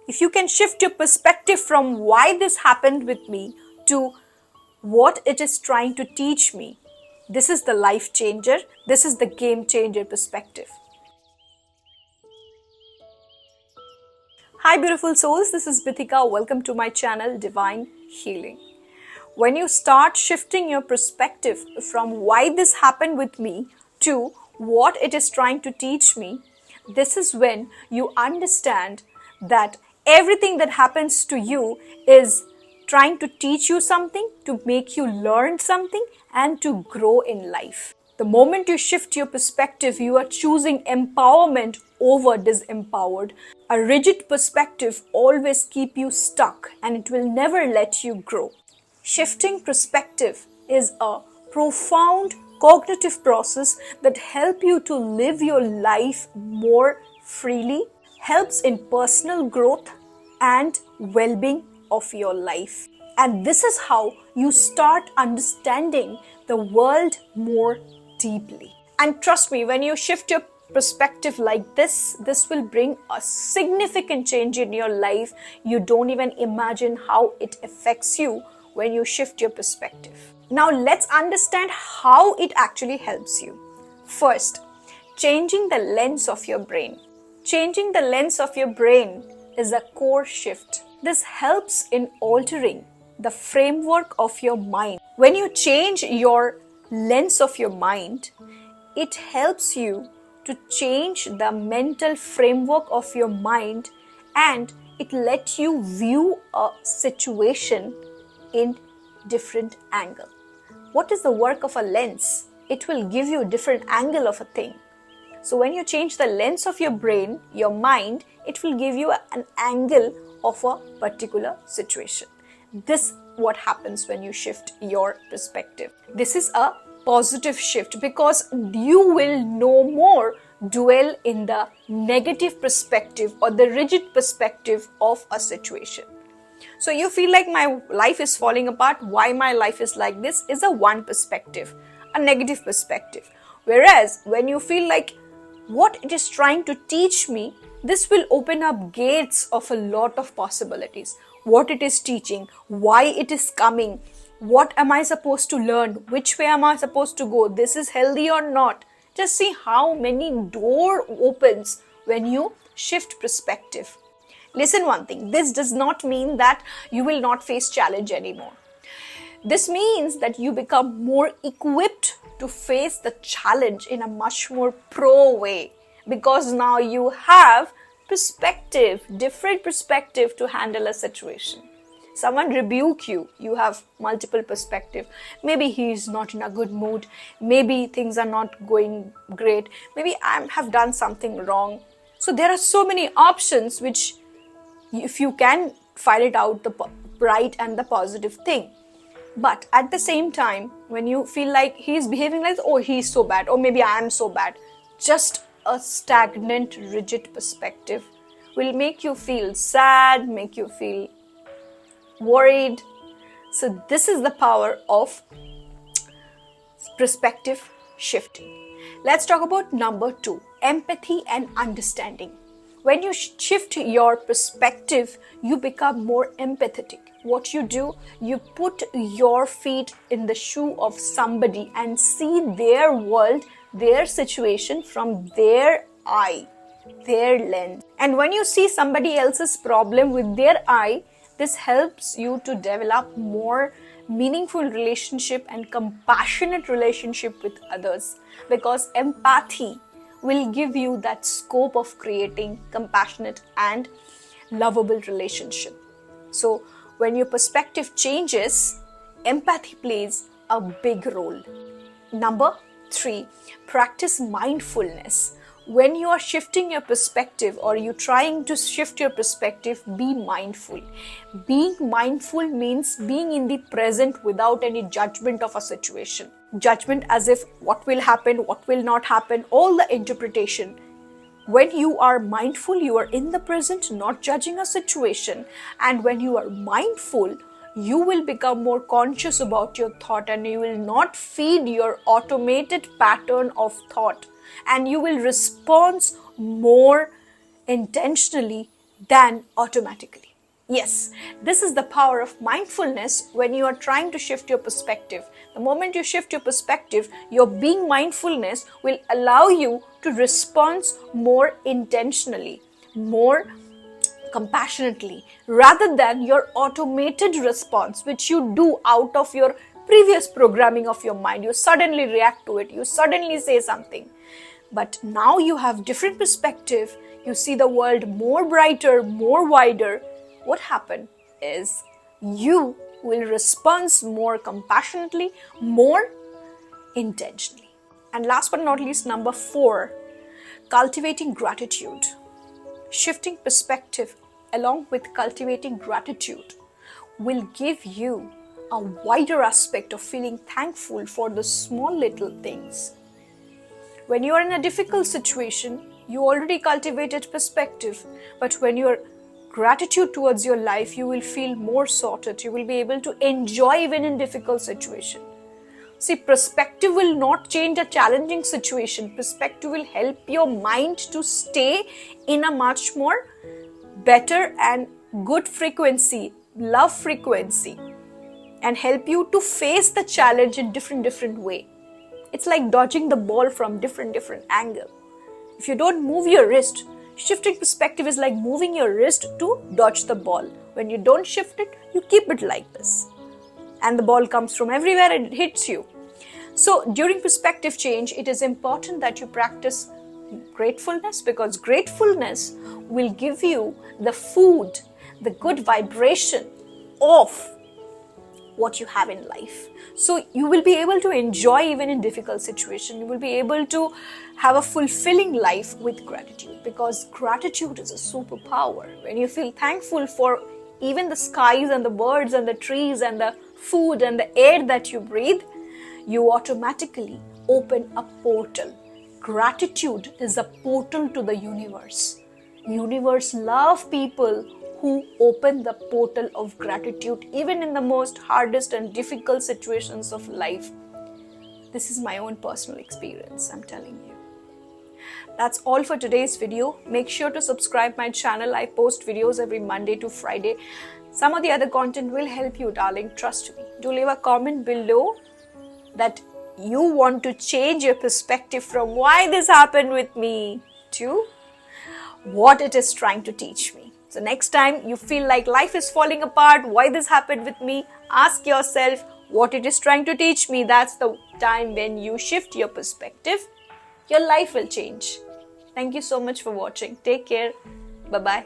If you can shift your perspective from why this happened with me to what it is trying to teach me, this is the life changer, this is the game changer perspective. Hi beautiful souls, this is Bithika. Welcome to my channel Divine Healing. When you start shifting your perspective from why this happened with me to what it is trying to teach me, this is when you understand that everything that happens to you is trying to teach you something, to make you learn something, and to grow in life. The moment you shift your perspective, you are choosing empowerment over disempowered. A rigid perspective always keeps you stuck and it will never let you grow. Shifting perspective is a profound cognitive process that helps you to live your life more freely, helps in personal growth and well-being of your life. And this is how you start understanding the world more deeply. And trust me, when you shift your perspective like this will bring a significant change in your life. You don't even imagine how it affects you when you shift your perspective. Now let's understand how it actually helps you. First, changing the lens of your brain. Changing the lens of your brain is a core shift. This helps in altering the framework of your mind. When you change your lens of your mind, it helps you to change the mental framework of your mind, and it lets you view a situation in different angle. What is the work of a lens? It will give you a different angle of a thing. So when you change the lens of your brain, your mind, it will give you an angle of a particular situation. This is what happens when you shift your perspective. This is a positive shift because you will no more dwell in the negative perspective or the rigid perspective of a situation. So you feel like my life is falling apart, why my life is like this is a one perspective, a negative perspective. Whereas when you feel like what it is trying to teach me, this will open up gates of a lot of possibilities. What it is teaching, why it is coming, what am I supposed to learn, which way am I supposed to go, this is healthy or not. Just see how many door opens when you shift perspective. Listen one thing, this does not mean that you will not face challenge anymore. This means that you become more equipped to face the challenge in a much more pro way, because now you have perspective, different perspective to handle a situation. Someone rebuke you, you have multiple perspective. Maybe he is not in a good mood, maybe things are not going great, maybe I have done something wrong. So there are so many options which, if you can find it out, the right and the positive thing. But at the same time, when you feel like he is behaving like, oh, he's so bad, or maybe I am so bad, just a stagnant, rigid perspective will make you feel sad, make you feel worried. So this is the power of perspective shifting. Let's talk about number 2, empathy and understanding. When you shift your perspective, you become more empathetic. What you do, you put your feet in the shoe of somebody and see their world, their situation from their eye, their lens. And when you see somebody else's problem with their eye, this helps you to develop more meaningful relationship and compassionate relationship with others, because empathy will give you that scope of creating compassionate and lovable relationship. So when your perspective changes, empathy plays a big role. Number 3, practice mindfulness. When you are shifting your perspective or you're trying to shift your perspective, be mindful. Being mindful means being in the present without any judgment of a situation. Judgment as if what will happen, what will not happen, all the interpretation. When you are mindful, you are in the present, not judging a situation. And when you are mindful, you will become more conscious about your thought and you will not feed your automated pattern of thought. And you will respond more intentionally than automatically. Yes, this is the power of mindfulness when you are trying to shift your perspective. The moment you shift your perspective, your being mindfulness will allow you to respond more intentionally, more compassionately, rather than your automated response, which you do out of your previous programming of your mind. You suddenly react to it, you suddenly say something. But now you have different perspective, you see the world more brighter, more wider. What happened is you will respond more compassionately, more intentionally. And last but not least, number 4, cultivating gratitude. Shifting perspective along with cultivating gratitude will give you a wider aspect of feeling thankful for the small little things. When you are in a difficult situation, you already cultivated perspective, but when your gratitude towards your life, you will feel more sorted. You will be able to enjoy even in difficult situation. See, perspective will not change a challenging situation. Perspective will help your mind to stay in a much more better and good frequency, love frequency, and help you to face the challenge in different way. It's like dodging the ball from different angle. If you don't move your wrist, shifting perspective is like moving your wrist to dodge the ball. When you don't shift it, you keep it like this. And the ball comes from everywhere and it hits you. So during perspective change, it is important that you practice gratefulness, because gratefulness will give you the food, the good vibration of what you have in life. So you will be able to enjoy even in difficult situation. You will be able to have a fulfilling life with gratitude, because gratitude is a superpower. When you feel thankful for even the skies and the birds and the trees and the food and the air that you breathe, you automatically open a portal. Gratitude is a portal to the universe. Universe love people who open the portal of gratitude even in the most hardest and difficult situations of life. This is my own personal experience, I'm telling you. That's all for today's video. Make sure to subscribe my channel. I post videos every Monday to Friday. Some of the other content will help you, darling. Trust me. Do leave a comment below that you want to change your perspective from why this happened with me to what it is trying to teach me. So next time you feel like life is falling apart, why this happened with me, ask yourself what it is trying to teach me. That's the time when you shift your perspective, your life will change. Thank you so much for watching. Take care. Bye-bye.